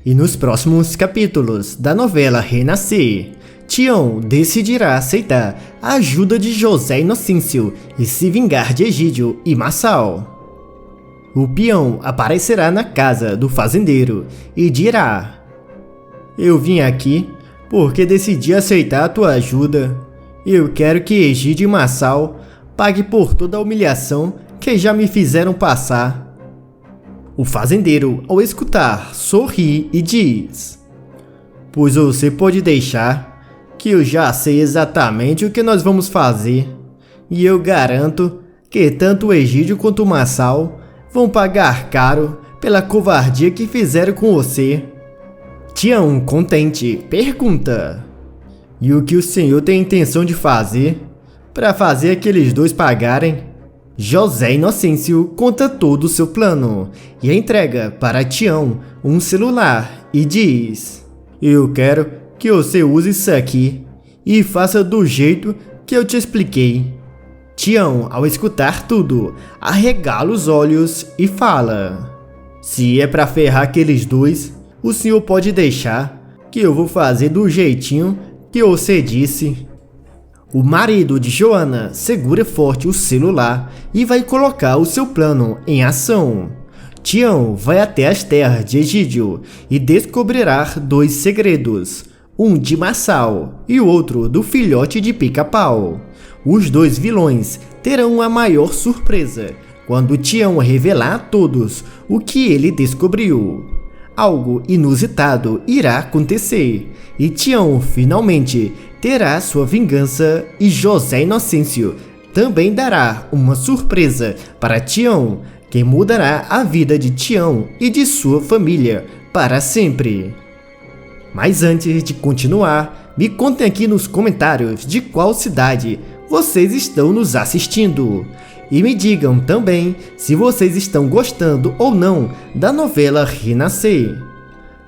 E nos próximos capítulos da novela Renascer, Tião decidirá aceitar a ajuda de José Inocêncio e se vingar de Egídio e Marçal. O peão aparecerá na casa do fazendeiro e dirá: "Eu vim aqui porque decidi aceitar a tua ajuda. Eu quero que Egídio e Marçal paguem por toda a humilhação que já me fizeram passar." O fazendeiro, ao escutar, sorri e diz: "Pois você pode deixar, que eu já sei exatamente o que nós vamos fazer. E eu garanto que tanto o Egídio quanto o Marçal vão pagar caro pela covardia que fizeram com você." Tião, contente, pergunta: "E o que o senhor tem intenção de fazer para fazer aqueles dois pagarem?" José Inocêncio conta todo o seu plano e entrega para Tião um celular e diz: "Eu quero que você use isso aqui e faça do jeito que eu te expliquei." Tião, ao escutar tudo, arregala os olhos e fala: "Se é para ferrar aqueles dois, o senhor pode deixar, que eu vou fazer do jeitinho que você disse." O marido de Joana segura forte o celular e vai colocar o seu plano em ação. Tião vai até as terras de Egídio e descobrirá dois segredos, um de Marçal e o outro do filhote de Pica-Pau. Os dois vilões terão a maior surpresa quando Tião revelar a todos o que ele descobriu. Algo inusitado irá acontecer e Tião finalmente terá sua vingança, e José Inocêncio também dará uma surpresa para Tião que mudará a vida de Tião e de sua família para sempre. Mas antes de continuar, me contem aqui nos comentários de qual cidade vocês estão nos assistindo. E me digam também se vocês estão gostando ou não da novela Renascer.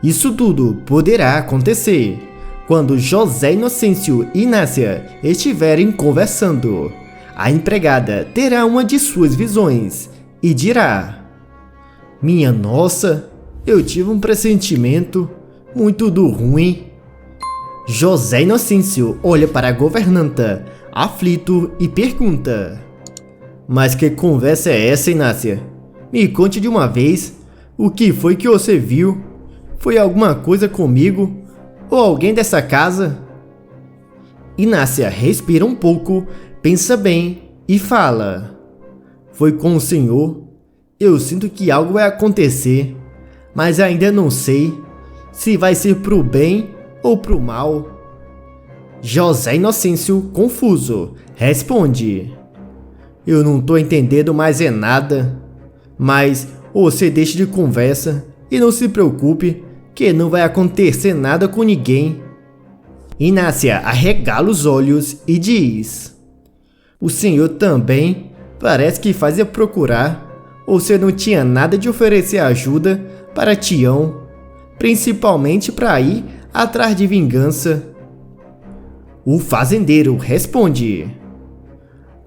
Isso tudo poderá acontecer quando José Inocêncio e Inácia estiverem conversando. A empregada terá uma de suas visões e dirá: "Minha nossa, eu tive um pressentimento muito do ruim." José Inocêncio olha para a governanta, aflito, e pergunta: "Mas que conversa é essa, Inácia? Me conte de uma vez, o que foi que você viu? Foi alguma coisa comigo? Ou alguém dessa casa?" Inácia respira um pouco, pensa bem e fala: "Foi com o senhor. Eu sinto que algo vai acontecer, mas ainda não sei se vai ser pro bem ou pro mal." José Inocêncio, confuso, responde: "Eu não tô entendendo mais é nada, mas você deixe de conversa e não se preocupe que não vai acontecer nada com ninguém." Inácia arregala os olhos e diz: "O senhor também parece que fazia procurar, ou você não tinha nada de oferecer ajuda para Tião, principalmente para ir atrás de vingança." O fazendeiro responde: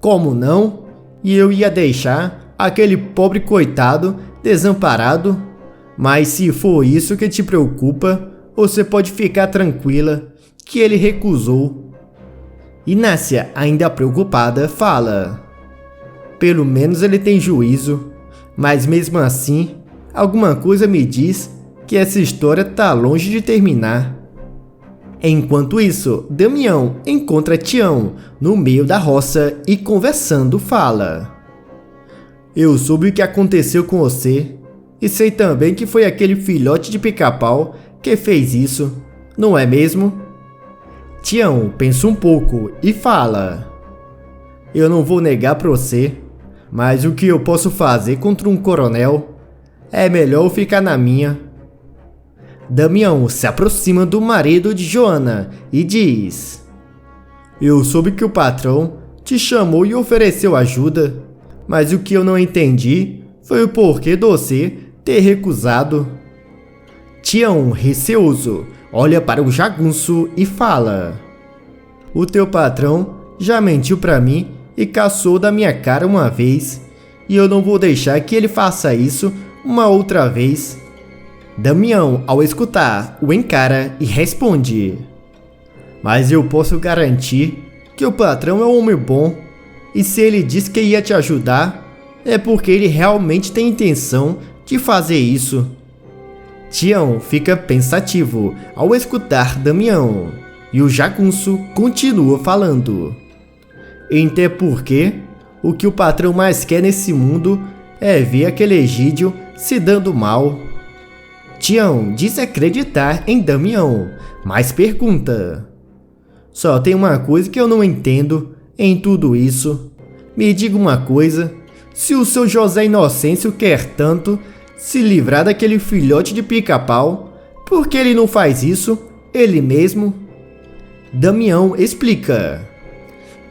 "Como não? E eu ia deixar aquele pobre coitado desamparado? Mas se for isso que te preocupa, você pode ficar tranquila que ele recusou." Inácia, ainda preocupada, fala: "Pelo menos ele tem juízo, mas mesmo assim, alguma coisa me diz que essa história tá longe de terminar." Enquanto isso, Damião encontra Tião no meio da roça e, conversando, fala: "Eu soube o que aconteceu com você e sei também que foi aquele filhote de Pica-Pau que fez isso, não é mesmo?" Tião pensa um pouco e fala: "Eu não vou negar pra você, mas o que eu posso fazer contra um coronel? É melhor eu ficar na minha." Damião se aproxima do marido de Joana e diz: "Eu soube que o patrão te chamou e ofereceu ajuda, mas o que eu não entendi foi o porquê de você ter recusado." Tião, receoso, olha para o jagunço e fala: "O teu patrão já mentiu para mim e caçou da minha cara uma vez, e eu não vou deixar que ele faça isso uma outra vez." Damião, ao escutar, o encara e responde: Mas eu posso garantir que o patrão é um homem bom, e se ele disse que ia te ajudar, é porque ele realmente tem intenção de fazer isso. Tião fica pensativo ao escutar Damião, e o jagunço continua falando. Até porque o que o patrão mais quer nesse mundo é ver aquele Egídio se dando mal. Tião diz acreditar em Damião, mas pergunta: Só tem uma coisa que eu não entendo em tudo isso. Me diga uma coisa, se o seu José Inocêncio quer tanto se livrar daquele filhote de pica-pau, por que ele não faz isso ele mesmo? Damião explica: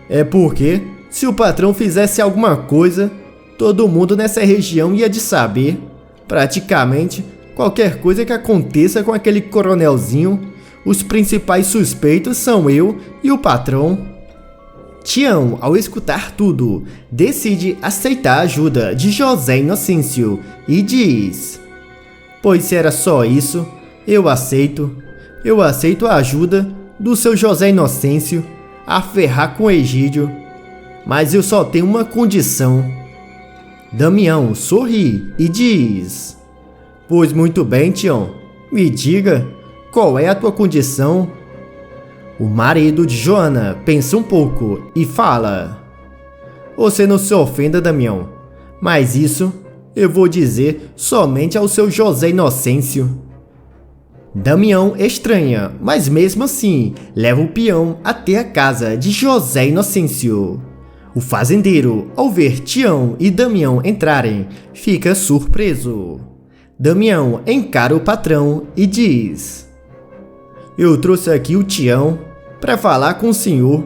É porque, se o patrão fizesse alguma coisa, todo mundo nessa região ia de saber. Praticamente, qualquer coisa que aconteça com aquele coronelzinho, os principais suspeitos são eu e o patrão. Tião, ao escutar tudo, decide aceitar a ajuda de José Inocêncio e diz: Pois se era só isso, eu aceito. Eu aceito a ajuda do seu José Inocêncio a ferrar com o Egídio. Mas eu só tenho uma condição. Damião sorri e diz: Pois muito bem, Tião. Me diga, qual é a tua condição? O marido de Joana pensa um pouco e fala: Você não se ofenda, Damião, mas isso eu vou dizer somente ao seu José Inocêncio. Damião estranha, mas mesmo assim leva o peão até a casa de José Inocêncio. O fazendeiro, ao ver Tião e Damião entrarem, fica surpreso. Damião encara o patrão e diz: Eu trouxe aqui o Tião para falar com o senhor.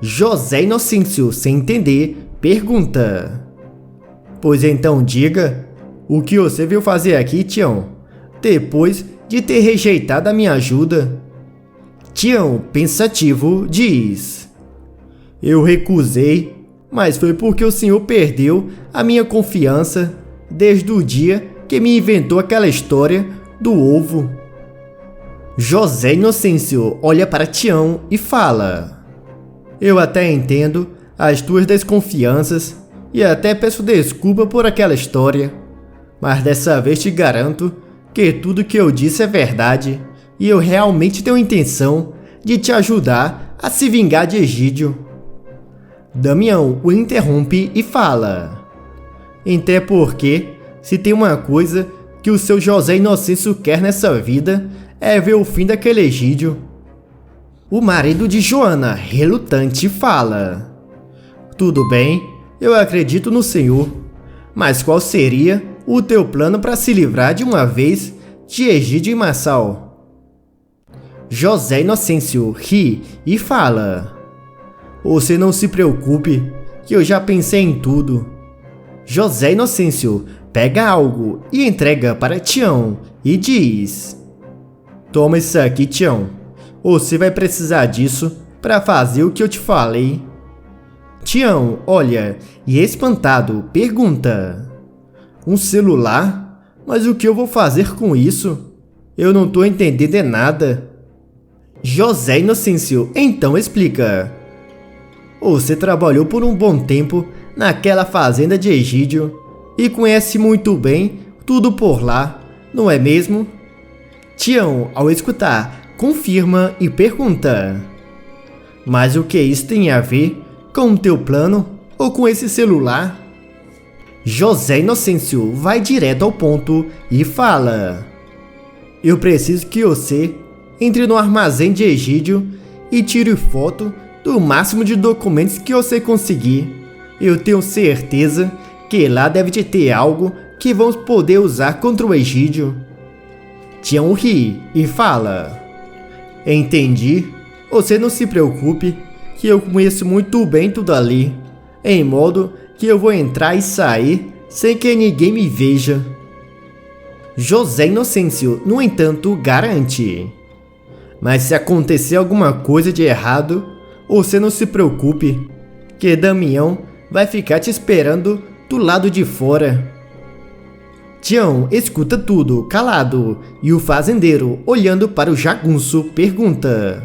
José Inocêncio, sem entender, pergunta: Pois então diga, o que você veio fazer aqui, Tião, depois de ter rejeitado a minha ajuda? Tião, pensativo, diz: Eu recusei, mas foi porque o senhor perdeu a minha confiança desde o dia que me inventou aquela história do ovo. José Inocêncio olha para Tião e fala: Eu até entendo as tuas desconfianças e até peço desculpa por aquela história, mas dessa vez te garanto que tudo que eu disse é verdade e eu realmente tenho intenção de te ajudar a se vingar de Egídio. Damião o interrompe e fala: Até porque, se tem uma coisa que o seu José Inocêncio quer nessa vida, é ver o fim daquele Egídio. O marido de Joana, relutante, fala: Tudo bem, eu acredito no senhor, mas qual seria o teu plano para se livrar de uma vez de Egídio e Marçal? José Inocêncio ri e fala: Você não se preocupe, que eu já pensei em tudo. José Inocêncio pega algo e entrega para Tião e diz: Toma isso aqui, Tião. Você vai precisar disso para fazer o que eu te falei. Tião olha e, espantado, pergunta: Um celular? Mas o que eu vou fazer com isso? Eu não tô entendendo nada. José Inocêncio então explica: Você trabalhou por um bom tempo naquela fazenda de Egídio e conhece muito bem tudo por lá, não é mesmo? Tião, ao escutar, confirma e pergunta: Mas o que isso tem a ver com o teu plano ou com esse celular? José Inocêncio vai direto ao ponto e fala: Eu preciso que você entre no armazém de Egídio e tire foto do máximo de documentos que você conseguir. Eu tenho certeza que lá deve de ter algo que vamos poder usar contra o Egídio. Tião ri e fala: Entendi. Você não se preocupe, que eu conheço muito bem tudo ali, em modo que eu vou entrar e sair sem que ninguém me veja. José Inocêncio, no entanto, garante: Mas se acontecer alguma coisa de errado, você não se preocupe, que Damião vai ficar te esperando do lado de fora. Tião escuta tudo, calado, e o fazendeiro, olhando para o jagunço, pergunta: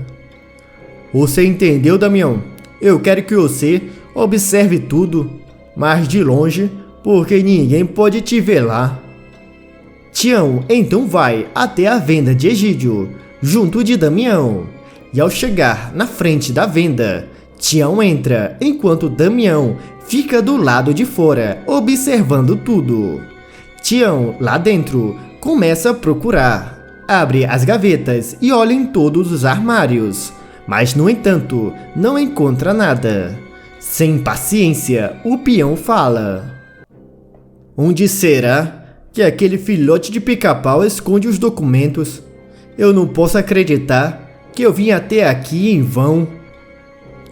Você entendeu, Damião? Eu quero que você observe tudo, mas de longe, porque ninguém pode te ver lá. Tião então vai até a venda de Egídio, junto de Damião, e ao chegar na frente da venda, Tião entra enquanto Damião fica do lado de fora, observando tudo. Tião, lá dentro, começa a procurar, abre as gavetas e olha em todos os armários, mas no entanto, não encontra nada. Sem paciência, o peão fala: Onde será que aquele filhote de pica-pau esconde os documentos? Eu não posso acreditar que eu vim até aqui em vão.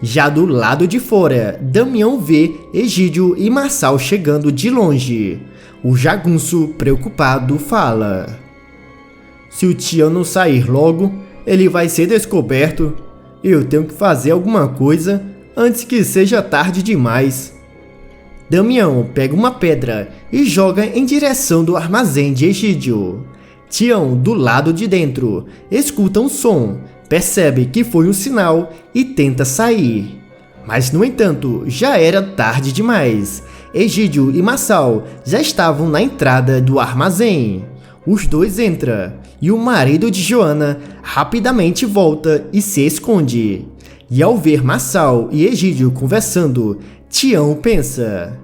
Já do lado de fora, Damião vê Egídio e Marçal chegando de longe. O jagunço, preocupado, fala: Se o Tião não sair logo, ele vai ser descoberto. Eu tenho que fazer alguma coisa antes que seja tarde demais. Damião pega uma pedra e joga em direção do armazém de Egídio. Tião, do lado de dentro, escuta um som, percebe que foi um sinal e tenta sair. Mas, no entanto, já era tarde demais. Egídio e Marçal já estavam na entrada do armazém. Os dois entram e o marido de Joana rapidamente volta e se esconde. E ao ver Marçal e Egídio conversando, Tião pensa: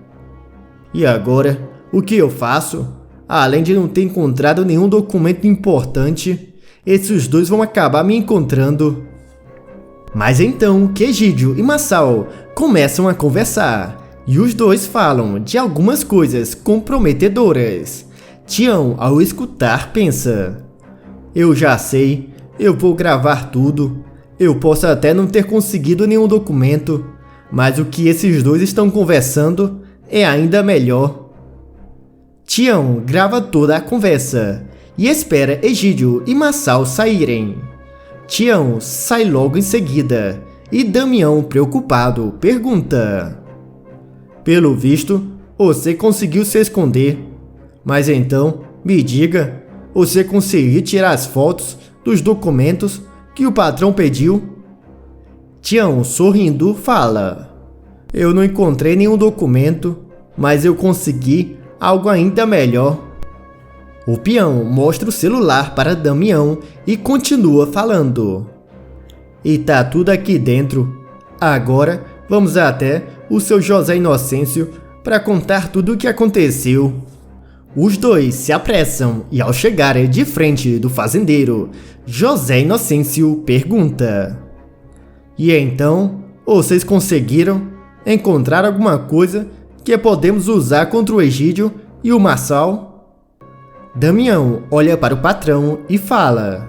E agora, o que eu faço? Além de não ter encontrado nenhum documento importante, esses dois vão acabar me encontrando. Mas então que Egídio e Marçal começam a conversar, e os dois falam de algumas coisas comprometedoras. Tião, ao escutar, pensa: Eu já sei, eu vou gravar tudo. Eu posso até não ter conseguido nenhum documento, mas o que esses dois estão conversando é ainda melhor. Tião grava toda a conversa e espera Egídio e Marçal saírem. Tião sai logo em seguida e Damião, preocupado, pergunta: Pelo visto, você conseguiu se esconder. Mas então, me diga, você conseguiu tirar as fotos dos documentos que o patrão pediu? Tião, sorrindo, fala: Eu não encontrei nenhum documento, mas eu consegui algo ainda melhor. O peão mostra o celular para Damião e continua falando: E tá tudo aqui dentro. Agora vamos até o seu José Inocêncio para contar tudo o que aconteceu. Os dois se apressam e ao chegarem de frente do fazendeiro, José Inocêncio pergunta: E então, vocês conseguiram encontrar alguma coisa que podemos usar contra o Egídio e o Marçal? Damião olha para o patrão e fala: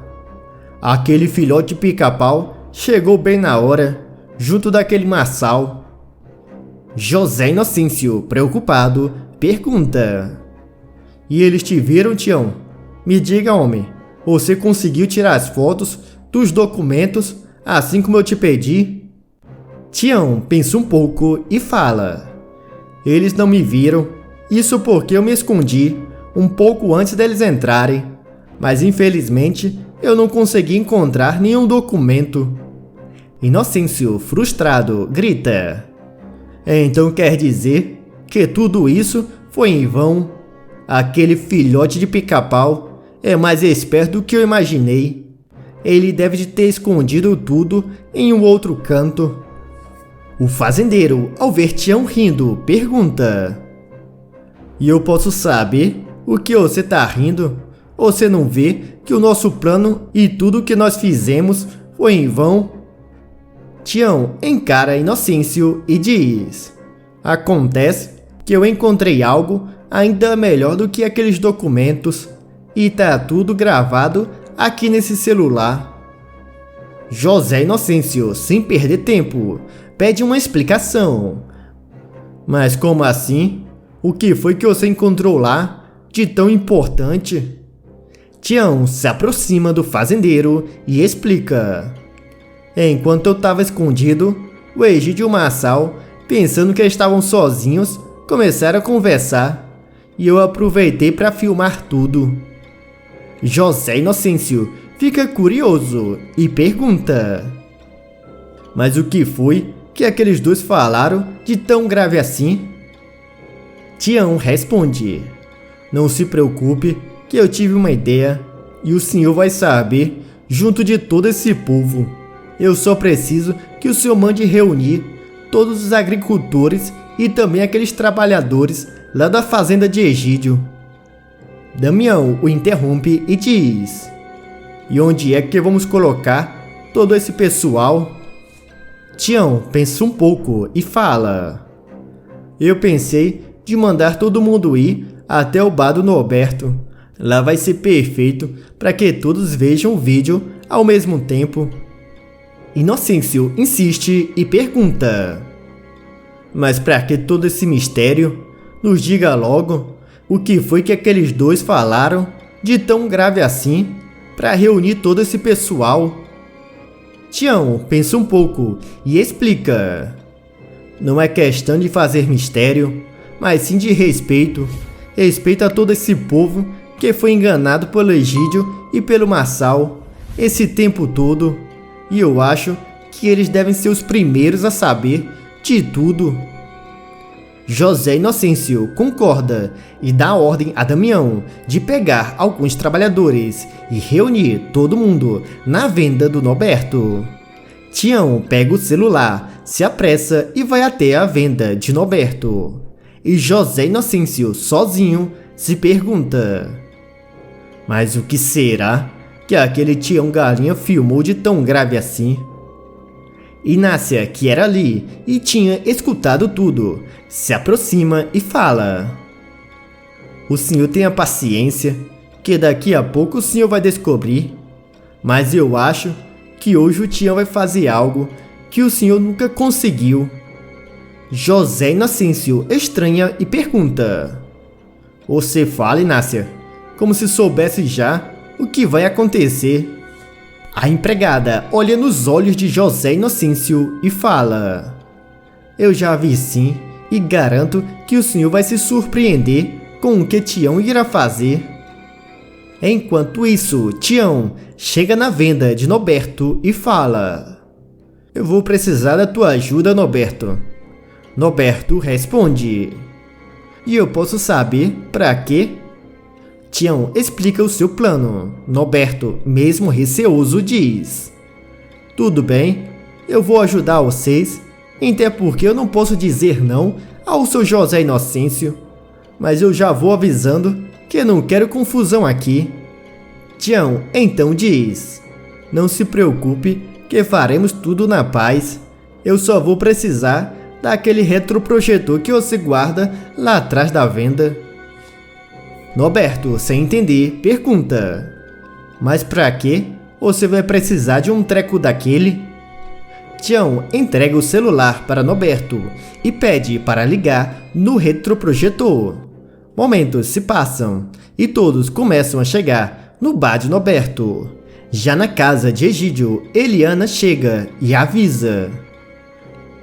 Aquele filhote de pica-pau chegou bem na hora, junto daquele Marçal. José Inocêncio, preocupado, pergunta: E eles te viram, Tião? Me diga, homem, você conseguiu tirar as fotos dos documentos assim como eu te pedi? Tião pensa um pouco e fala: Eles não me viram, isso porque eu me escondi um pouco antes deles entrarem, mas infelizmente eu não consegui encontrar nenhum documento. Inocêncio, frustrado, grita: Então quer dizer que tudo isso foi em vão? Aquele filhote de pica-pau é mais esperto do que eu imaginei. Ele deve de ter escondido tudo em um outro canto. O fazendeiro, ao ver Tião rindo, pergunta: E eu posso saber o que você tá rindo? Você não vê que o nosso plano e tudo que nós fizemos foi em vão? Tião encara Inocêncio e diz: Acontece que eu encontrei algo ainda melhor do que aqueles documentos e tá tudo gravado aqui nesse celular. José Inocêncio, sem perder tempo, pede uma explicação. Mas como assim? O que foi que você encontrou lá de tão importante? Tião se aproxima do fazendeiro e explica: Enquanto eu estava escondido, o Egídio e o Marçal, pensando que estavam sozinhos, começaram a conversar. e eu aproveitei para filmar tudo. José Inocêncio fica curioso e pergunta: mas o que foi que aqueles dois falaram de tão grave assim? Tião responde: não se preocupe que eu tive uma ideia e o senhor vai saber junto de todo esse povo. Eu só preciso que o senhor mande reunir todos os agricultores e também aqueles trabalhadores lá da fazenda de Egídio. Damião o interrompe e diz: e onde é que vamos colocar todo esse pessoal? Tião pensa um pouco e fala: eu pensei de mandar todo mundo ir até o bar do Norberto. Lá vai ser perfeito para que todos vejam o vídeo ao mesmo tempo. Inocêncio insiste e pergunta: mas para que todo esse mistério? Nos diga logo o que foi que aqueles dois falaram de tão grave assim para reunir todo esse pessoal. Tião pensa um pouco e explica: não é questão de fazer mistério, mas sim de respeito. Respeito a todo esse povo que foi enganado pelo Egídio e pelo Marçal esse tempo todo. E eu acho que eles devem ser os primeiros a saber de tudo. José Inocêncio concorda e dá ordem a Damião de pegar alguns trabalhadores e reunir todo mundo na venda do Norberto. Tião pega o celular, se apressa e vai até a venda de Norberto. E José Inocêncio, sozinho, se pergunta: mas o que será que aquele Tião Galinha filmou de tão grave assim? Inácia, que era ali e tinha escutado tudo, se aproxima e fala: o senhor tenha paciência, que daqui a pouco o senhor vai descobrir. Mas eu acho que hoje o Tião vai fazer algo que o senhor nunca conseguiu. José Inocêncio estranha e pergunta: você fala, Inácia, como se soubesse já o que vai acontecer. A empregada olha nos olhos de José Inocêncio e fala: eu já vi sim, e garanto que o senhor vai se surpreender com o que Tião irá fazer. Enquanto isso, Tião chega na venda de Norberto e fala: eu vou precisar da tua ajuda, Norberto. Norberto responde: e eu posso saber para quê? Tião explica o seu plano. Norberto, mesmo receoso, diz: tudo bem, eu vou ajudar vocês, até porque eu não posso dizer não ao seu José Inocêncio. Mas eu já vou avisando que não quero confusão aqui. Tião então diz: não se preocupe que faremos tudo na paz. Eu só vou precisar daquele retroprojetor que você guarda lá atrás da venda. Norberto, sem entender, pergunta: mas pra quê? Você vai precisar de um treco daquele? Tião entrega o celular para Norberto e pede para ligar no retroprojetor. Momentos se passam e todos começam a chegar no bar de Norberto. Já na casa de Egídio, Eliana chega e avisa: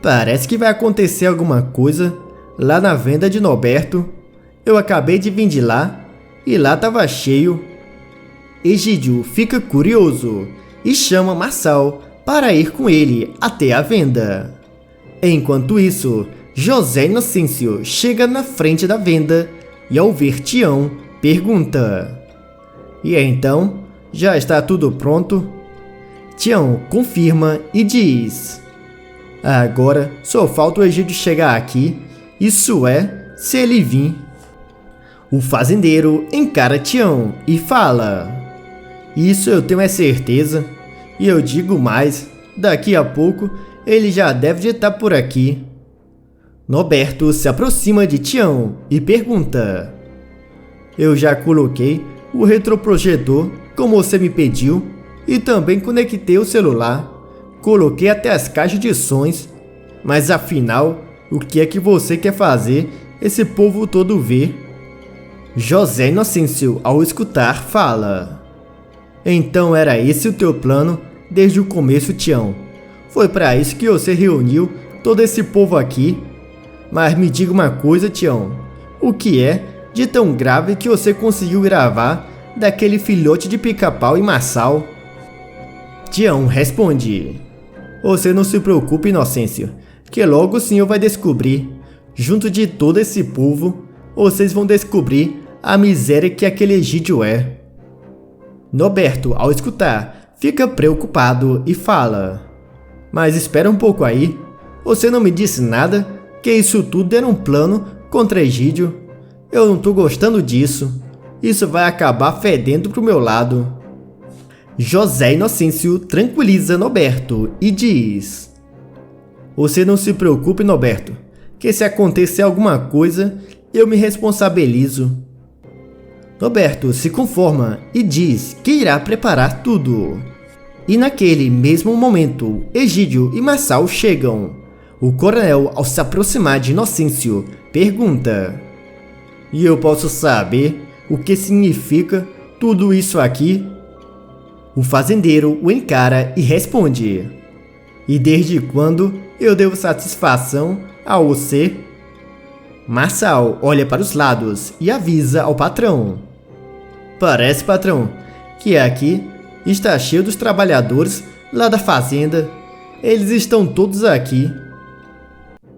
parece que vai acontecer alguma coisa lá na venda de Norberto. Eu acabei de vir de lá e lá estava cheio. Egídio fica curioso e chama Marçal para ir com ele até a venda. Enquanto isso, José Inocêncio chega na frente da venda e, ao ver Tião, pergunta: e então, já está tudo pronto? Tião confirma e diz: agora só falta o Egídio chegar aqui, isso é, se ele vir. O fazendeiro encara Tião e fala: isso eu tenho certeza, e eu digo mais, daqui a pouco ele já deve estar por aqui. Norberto se aproxima de Tião e pergunta: eu já coloquei o retroprojetor como você me pediu e também conectei o celular, coloquei até as caixas de sons, mas afinal, o que é que você quer fazer esse povo todo ver? José Inocêncio, ao escutar, fala: então era esse o teu plano desde o começo, Tião? Foi para isso que você reuniu todo esse povo aqui? Mas me diga uma coisa, Tião, o que é de tão grave que você conseguiu gravar daquele filhote de pica-pau e Marçal? Tião responde: você não se preocupe, Inocêncio, que logo o senhor vai descobrir. Junto de todo esse povo, vocês vão descobrir a miséria que aquele Egídio é. Norberto, ao escutar, fica preocupado e fala: mas espera um pouco aí, você não me disse nada, que isso tudo era um plano contra Egídio. Eu não tô gostando disso, isso vai acabar fedendo pro meu lado. José Inocêncio tranquiliza Norberto e diz: você não se preocupe, Norberto, que se acontecer alguma coisa, eu me responsabilizo. Norberto se conforma e diz que irá preparar tudo. E naquele mesmo momento, Egídio e Marçal chegam. O coronel, ao se aproximar de Inocêncio, pergunta: e eu posso saber o que significa tudo isso aqui? O fazendeiro o encara e responde: e desde quando eu devo satisfação a você? Marçal olha para os lados e avisa ao patrão: parece, patrão, que aqui está cheio dos trabalhadores lá da fazenda. Eles estão todos aqui.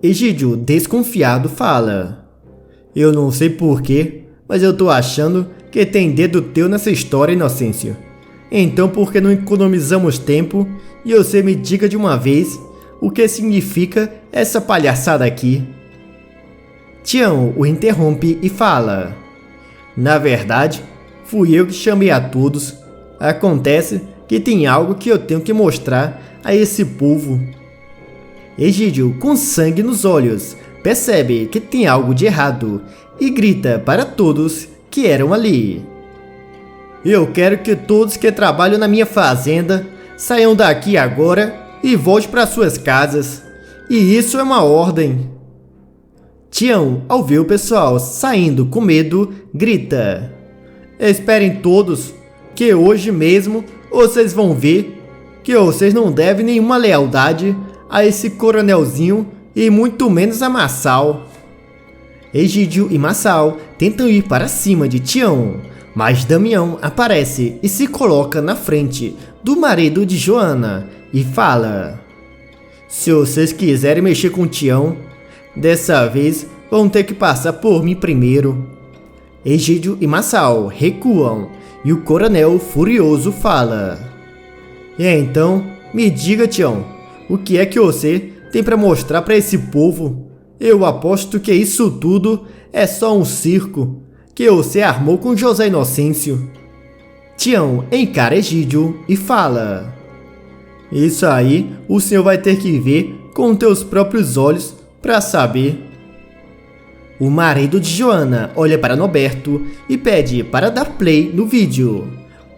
Egídio, desconfiado, fala: eu não sei porquê, mas eu tô achando que tem dedo teu nessa história, Inocêncio. Então por que não economizamos tempo e você me diga de uma vez o que significa essa palhaçada aqui? Tião o interrompe e fala: na verdade, fui eu que chamei a todos. Acontece que tem algo que eu tenho que mostrar a esse povo. Egídio, com sangue nos olhos, percebe que tem algo de errado e grita para todos que eram ali: eu quero que todos que trabalham na minha fazenda saiam daqui agora e voltem para suas casas. E isso é uma ordem. Tião, ao ver o pessoal saindo com medo, grita: esperem todos, que hoje mesmo vocês vão ver que vocês não devem nenhuma lealdade a esse coronelzinho e muito menos a Marçal. Egídio e Marçal tentam ir para cima de Tião, mas Damião aparece e se coloca na frente do marido de Joana e fala: se vocês quiserem mexer com Tião, dessa vez vão ter que passar por mim primeiro. Egídio e Marçal recuam e o coronel furioso fala: e então, me diga, Tião, o que é que você tem para mostrar para esse povo? Eu aposto que isso tudo é só um circo que você armou com José Inocêncio. Tião encara Egídio e fala: isso aí o senhor vai ter que ver com teus próprios olhos para saber. O marido de Joana olha para Norberto e pede para dar play no vídeo.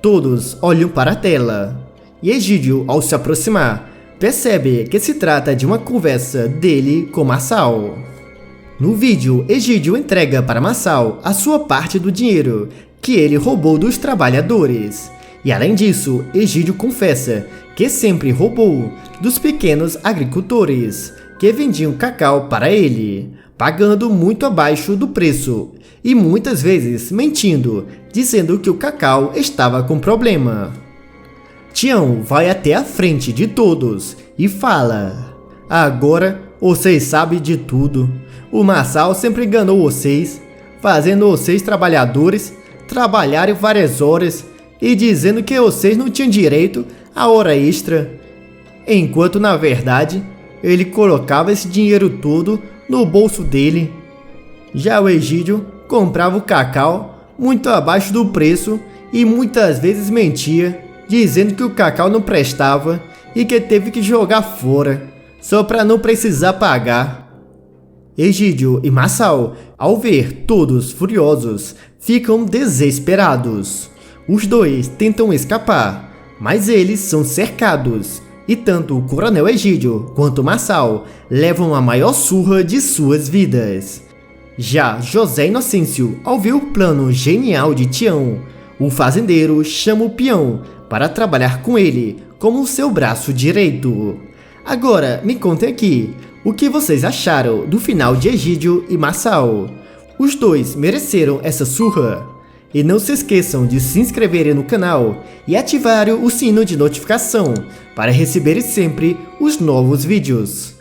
Todos olham para a tela e Egídio, ao se aproximar, percebe que se trata de uma conversa dele com Marçal. No vídeo, Egídio entrega para Marçal a sua parte do dinheiro que ele roubou dos trabalhadores. E além disso, Egídio confessa que sempre roubou dos pequenos agricultores que vendiam cacau para ele, pagando muito abaixo do preço e muitas vezes mentindo, dizendo que o cacau estava com problema. Tião vai até a frente de todos e fala: agora vocês sabem de tudo. O Marçal sempre enganou vocês, fazendo vocês trabalhadores trabalharem várias horas e dizendo que vocês não tinham direito a hora extra, enquanto na verdade ele colocava esse dinheiro todo no bolso dele. Já o Egídio comprava o cacau muito abaixo do preço e muitas vezes mentia, dizendo que o cacau não prestava e que teve que jogar fora, só para não precisar pagar. Egídio e Marçal, ao ver todos furiosos, ficam desesperados. Os dois tentam escapar, mas eles são cercados, e tanto o coronel Egídio quanto Marçal levam a maior surra de suas vidas. Já José Inocêncio, ao ver o plano genial de Tião, o fazendeiro chama o peão para trabalhar com ele como seu braço direito. Agora me contem aqui, o que vocês acharam do final de Egídio e Marçal? Os dois mereceram essa surra. E não se esqueçam de se inscreverem no canal e ativarem o sino de notificação para receberem sempre os novos vídeos.